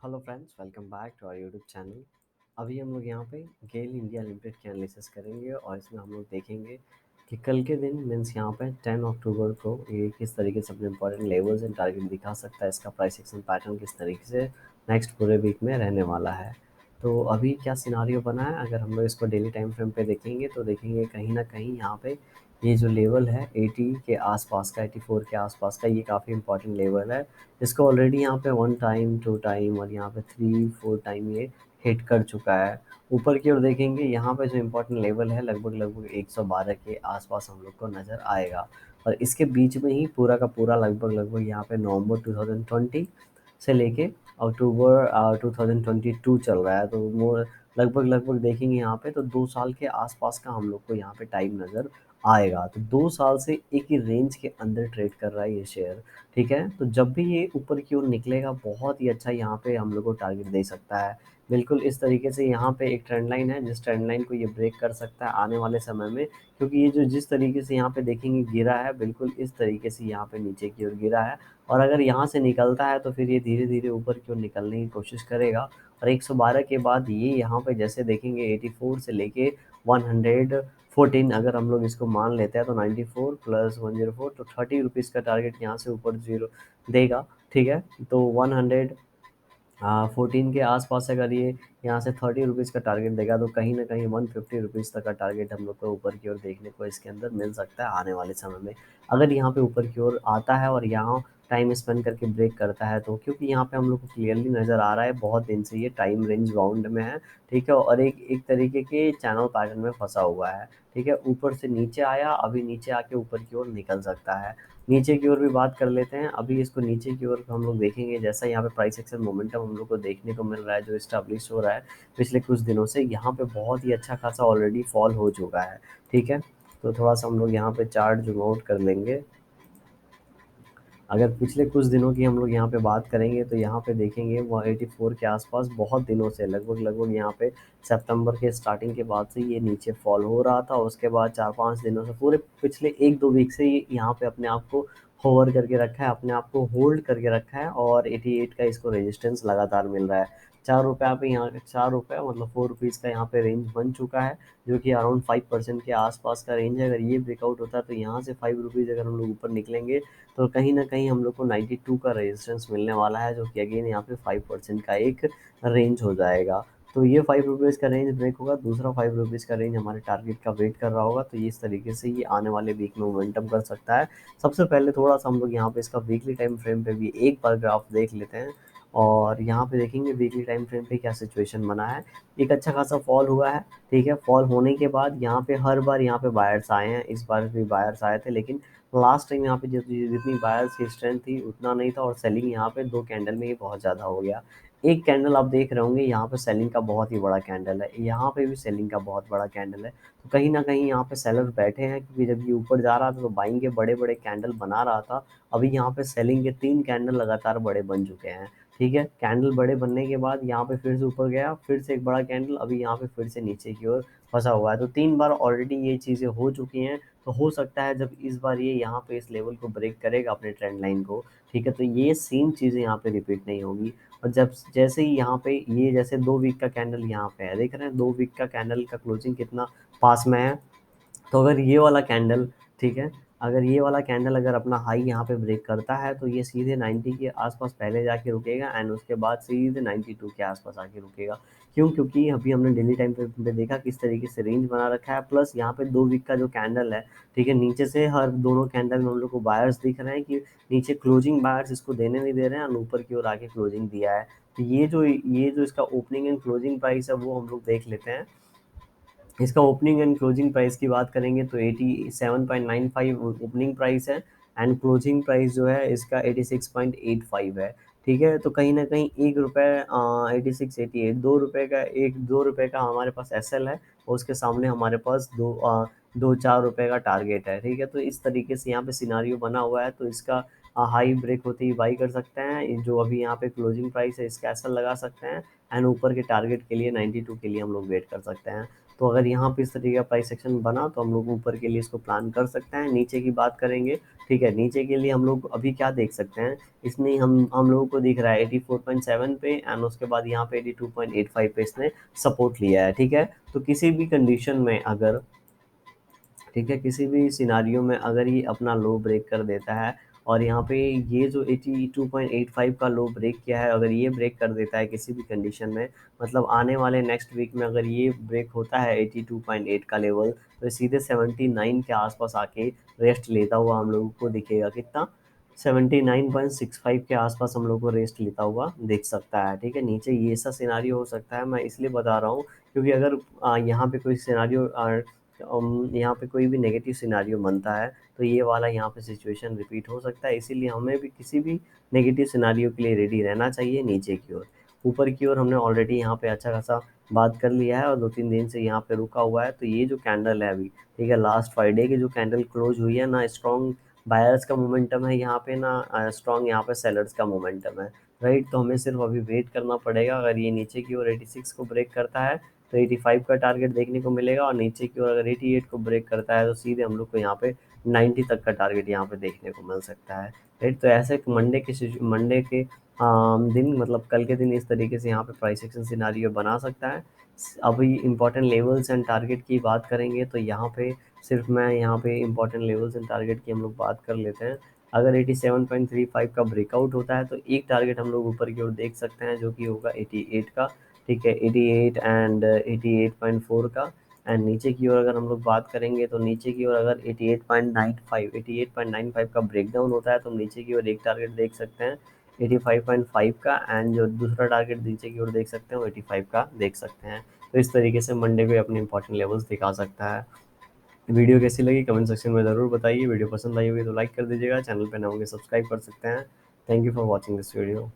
Hello friends, welcome back to our YouTube channel. अभी हम लोग यहाँ पे गेल इंडिया लिमिटेड की एनालिसिस करेंगे और इसमें हम लोग देखेंगे कि कल के दिन मीन्स यहाँ पे 10 अक्टूबर को ये किस तरीके से अपने इंपॉर्टेंट लेवल्स एंड टारगेट दिखा सकता है। इसका प्राइस एक्शन पैटर्न किस तरीके से नेक्स्ट पूरे वीक में रहने वाला है। तो अभी क्या सिनारियो बना है, अगर हम लोग इसको डेली टाइम फ्रेम पे देखेंगे तो देखेंगे कहीं ना कहीं यहाँ पे ये जो लेवल है 80 के आसपास का, 84 के आसपास का, ये काफ़ी इंपॉर्टेंट लेवल है। इसको ऑलरेडी यहाँ पे 1 टाइम, 2 टाइम और यहाँ पे 3-4 टाइम ये हिट कर चुका है। ऊपर की ओर देखेंगे यहाँ पे जो इम्पोर्टेंट लेवल है लगभग लगभग 112 के आसपास हम लोग को नज़र आएगा। और इसके बीच में ही पूरा का पूरा लगभग लगभग यहाँ पे नवंबर 2020 से लेके अक्टूबर 2022 चल रहा है। तो मोर लगभग लगभग देखेंगे यहाँ पे तो 2 साल के आसपास का हम लोग को यहाँ पे टाइम नज़र आएगा। तो 2 साल से एक ही रेंज के अंदर ट्रेड कर रहा है ये शेयर। ठीक है, तो जब भी ये ऊपर की ओर निकलेगा बहुत ही अच्छा यहाँ पे हम लोग को टारगेट दे सकता है। बिल्कुल इस तरीके से यहाँ पे एक ट्रेंड लाइन है, जिस ट्रेंड लाइन को ये ब्रेक कर सकता है आने वाले समय में, क्योंकि ये जो जिस तरीके से यहाँ पे देखेंगे गिरा है, बिल्कुल इस तरीके से यहाँ पे नीचे की ओर गिरा है। और अगर यहाँ से निकलता है तो फिर ये धीरे धीरे ऊपर की ओर निकलने की कोशिश करेगा। और 112 के बाद ये यहाँ पे जैसे देखेंगे 84 से लेके 114, अगर हम लोग इसको मान लेते हैं तो 94 प्लस 104 तो 30 रुपीज़ का टारगेट यहाँ से ऊपर जीरो देगा। ठीक है, तो 114 के आसपास अगर ये यहाँ से 30 रुपीज़ का टारगेट देगा तो कहीं ना कहीं 150 रुपीज़ तक का टारगेट हम लोग को ऊपर की ओर देखने को इसके अंदर मिल सकता है आने वाले समय में। अगर यहाँ पे ऊपर की ओर आता है और यहाँ टाइम स्पेंड करके ब्रेक करता है तो, क्योंकि यहाँ पे हम लोग को क्लियरली नज़र आ रहा है बहुत दिन से ये टाइम रेंज बाउंड में है। ठीक है, और एक एक तरीके के चैनल पैटर्न में फंसा हुआ है। ठीक है, ऊपर से नीचे आया, अभी नीचे आके ऊपर की ओर निकल सकता है। नीचे की ओर भी बात कर लेते हैं। अभी इसको नीचे की ओर हम लोग देखेंगे, जैसा यहाँ पे प्राइस एक्शन मोमेंटम हम लोग को देखने को मिल रहा है जो इस्टेब्लिश हो रहा है पिछले कुछ दिनों से, यहाँ पे बहुत ही अच्छा खासा ऑलरेडी फॉल हो चुका है। ठीक है, तो थोड़ा सा हम लोग यहाँ पे चार्ट जूम आउट कर लेंगे। अगर पिछले कुछ दिनों की हम लोग यहाँ पे बात करेंगे तो यहाँ पे देखेंगे 184 के आसपास बहुत दिनों से, लगभग लगभग यहाँ पे सितंबर के स्टार्टिंग के बाद से ये नीचे फॉल हो रहा था। उसके बाद 4-5 दिनों से, पूरे पिछले 1-2 वीक से ये यहाँ पे अपने आप को होवर करके रखा है, अपने आप को होल्ड करके रखा है और 88 का इसको रेजिस्टेंस लगातार मिल रहा है। 4 रुपये पे, यहाँ 4 रुपये मतलब 4 रुपीज़ का यहाँ पे रेंज बन चुका है, जो कि अराउंड 5% के आसपास का रेंज है। अगर ये ब्रेकआउट होता है तो यहाँ से 5 रुपीज़ अगर हम लोग ऊपर निकलेंगे तो कहीं न कहीं हम लोग को 92 का रेजिस्टेंस मिलने वाला है, जो कि अगेन यहाँ पे 5% का एक रेंज हो जाएगा। तो ये 5 रुपीज़ का रेंज ब्रेक होगा, दूसरा 5 रुपीज़ का रेंज हमारे टारगेट का वेट कर रहा होगा। तो ये इस तरीके से ये आने वाले वीक में मोमेंटम कर सकता है। सबसे पहले थोड़ा-सा हम लोग यहाँ पे इसका वीकली टाइम फ्रेम पे भी एक बार ग्राफ देख लेते हैं और यहाँ पे देखेंगे वीकली टाइम फ्रेम पे क्या सिचुएशन बना है। एक अच्छा खासा फॉल हुआ है। ठीक है, फॉल होने के बाद यहाँ पे हर बार यहाँ पे बायर्स आए हैं, इस बार भी बायर्स आए थे, लेकिन लास्ट टाइम यहाँ पे जितनी बायर्स की स्ट्रेंथ थी उतना नहीं था और सेलिंग यहाँ पे 2 कैंडल में ही बहुत ज़्यादा हो गया। एक कैंडल आप देख रहे होंगे यहाँ पे सेलिंग का बहुत ही बड़ा कैंडल है, यहाँ पे भी सेलिंग का बहुत बड़ा कैंडल है। तो कहीं ना कहीं यहाँ पे सेलर बैठे हैं, क्योंकि जब ये ऊपर जा रहा था तो बाइंग के बड़े बड़े कैंडल बना रहा था। अभी यहाँ पे सेलिंग के 3 कैंडल लगातार बड़े बन चुके हैं। ठीक है, कैंडल बड़े बनने के बाद यहाँ पे फिर से ऊपर गया, फिर से एक बड़ा कैंडल, अभी यहाँ पे फिर से नीचे की ओर फंसा हुआ है। तो 3 बार ऑलरेडी ये चीज़ें हो चुकी हैं। तो हो सकता है जब इस बार ये यहाँ पे इस लेवल को ब्रेक करेगा अपने ट्रेंड लाइन को, ठीक है, तो ये सेम चीज़ें यहाँ पे रिपीट नहीं होगी। और जब जैसे ही यहाँ पे ये जैसे 2 वीक का कैंडल यहाँ पे है, देख रहे हैं 2 वीक का कैंडल का क्लोजिंग कितना पास में है। तो अगर ये वाला कैंडल, ठीक है, अगर ये वाला कैंडल अगर अपना हाई यहाँ पे ब्रेक करता है तो ये सीधे 90 के आसपास पहले जाके रुकेगा एंड उसके बाद सीधे 92 के आसपास आके रुकेगा। क्यों? क्योंकि अभी हमने डेली टाइम पे देखा किस तरीके से रेंज बना रखा है, प्लस यहाँ पे 2 वीक का जो कैंडल है, ठीक है, नीचे से हर दोनों कैंडल में हम लोग को बायर्स दिख रहे हैं कि नीचे क्लोजिंग बायर्स इसको देने नहीं दे रहे हैं और ऊपर की ओर आके क्लोजिंग दिया है। तो ये जो इसका ओपनिंग एंड क्लोजिंग प्राइस है वो हम लोग देख लेते हैं। इसका ओपनिंग एंड क्लोजिंग प्राइस की बात करेंगे तो 87.95 ओपनिंग प्राइस है एंड क्लोजिंग प्राइस जो है इसका 86.85 है। ठीक है, तो कहीं ना कहीं 1 रुपये 86-88 2 रुपये का हमारे पास एसएल है और उसके सामने हमारे पास 2-4 रुपये का टारगेट है। ठीक है, तो इस तरीके से यहाँ पे सिनारियो बना हुआ है। तो इसका हाई ब्रेक होते ही बाई कर सकते हैं, जो अभी यहाँ पे क्लोजिंग प्राइस है इसका एसएल लगा सकते हैं एंड ऊपर के टारगेट के लिए 92 के लिए हम लोग वेट कर सकते हैं। तो अगर यहाँ पे इस तरीके का प्राइस एक्शन बना तो हम लोग ऊपर के लिए इसको प्लान कर सकते हैं। नीचे की बात करेंगे, ठीक है, नीचे के लिए हम लोग अभी क्या देख सकते हैं, इसमें हम लोगों को दिख रहा है 84.7 पे, एंड उसके बाद यहाँ पे 82.85 पे इसने सपोर्ट लिया है, ठीक है। तो किसी भी कंडीशन में अगर, ठीक है, किसी भी सिनारियो में अगर ये अपना लो ब्रेक कर देता है और यहाँ पे ये जो 82.85 का लो ब्रेक किया है, अगर ये ब्रेक कर देता है किसी भी कंडीशन में, मतलब आने वाले नेक्स्ट वीक में अगर ये ब्रेक होता है 82.8 का लेवल, तो सीधे 79 के आसपास आके रेस्ट लेता हुआ हम लोगों को दिखेगा। कितना? 79.65 के आसपास हम लोग को रेस्ट लेता हुआ दिख सकता है, ठीक है। नीचे ये ऐसा सिनारियो हो सकता है, मैं इसलिए बता रहा हूँ क्योंकि अगर यहाँ पे कोई सिनारियो, यहाँ पे कोई भी नेगेटिव सिनारियो बनता है तो ये वाला यहाँ पे सिचुएशन रिपीट हो सकता है, इसीलिए हमें भी किसी भी नेगेटिव सिनारियो के लिए रेडी रहना चाहिए नीचे की ओर। ऊपर की ओर हमने ऑलरेडी यहाँ पे अच्छा खासा बात कर लिया है और 2-3 दिन से यहाँ पे रुका हुआ है। तो ये जो कैंडल है अभी, ठीक है, लास्ट फ्राइडे की जो कैंडल क्लोज हुई है ना, स्ट्रॉन्ग बायर्स का मोमेंटम है यहाँ पे ना, स्ट्रॉन्ग यहाँ पे सेलर्स का मोमेंटम है, राइट। तो हमें सिर्फ अभी वेट करना पड़ेगा। अगर ये नीचे की ओर 86 को ब्रेक करता है तो 85 का टारगेट देखने को मिलेगा, और नीचे की ओर अगर 88 को ब्रेक करता है तो सीधे हम लोग को यहाँ पे 90 तक का टारगेट यहाँ पे देखने को मिल सकता है, राइट। तो ऐसे मंडे के दिन, मतलब कल के दिन, इस तरीके से यहाँ पे प्राइस एक्शन सिनारियो बना सकता है। अभी इंपॉर्टेंट लेवल्स एंड टारगेट की बात करेंगे तो यहाँ पे सिर्फ मैं यहाँ पे इंपॉर्टेंट लेवल्स एंड टारगेट की हम लोग बात कर लेते हैं। अगर 87.35 का ब्रेकआउट होता है तो एक टारगेट हम लोग ऊपर की ओर देख सकते हैं जो कि होगा 88 का, ठीक है, 88 एंड 88.4 का। एंड नीचे की ओर अगर हम लोग बात करेंगे तो नीचे की ओर अगर 88.95 का ब्रेकडाउन होता है तो हम नीचे की ओर एक टारगेट देख सकते हैं 85.5 का, एंड जो दूसरा टारगेट नीचे की ओर देख सकते हैं वो 85 का देख सकते हैं। तो इस तरीके से मंडे को अपने इंपॉर्टेंट लेवल्स दिखा सकता है। वीडियो कैसी लगी कमेंट सेक्शन में ज़रूर बताइए। वीडियो पसंद आई होगी तो लाइक कर दीजिएगा, चैनल पर नए होंगे सब्सक्राइब कर सकते हैं। Thank you for watching this video.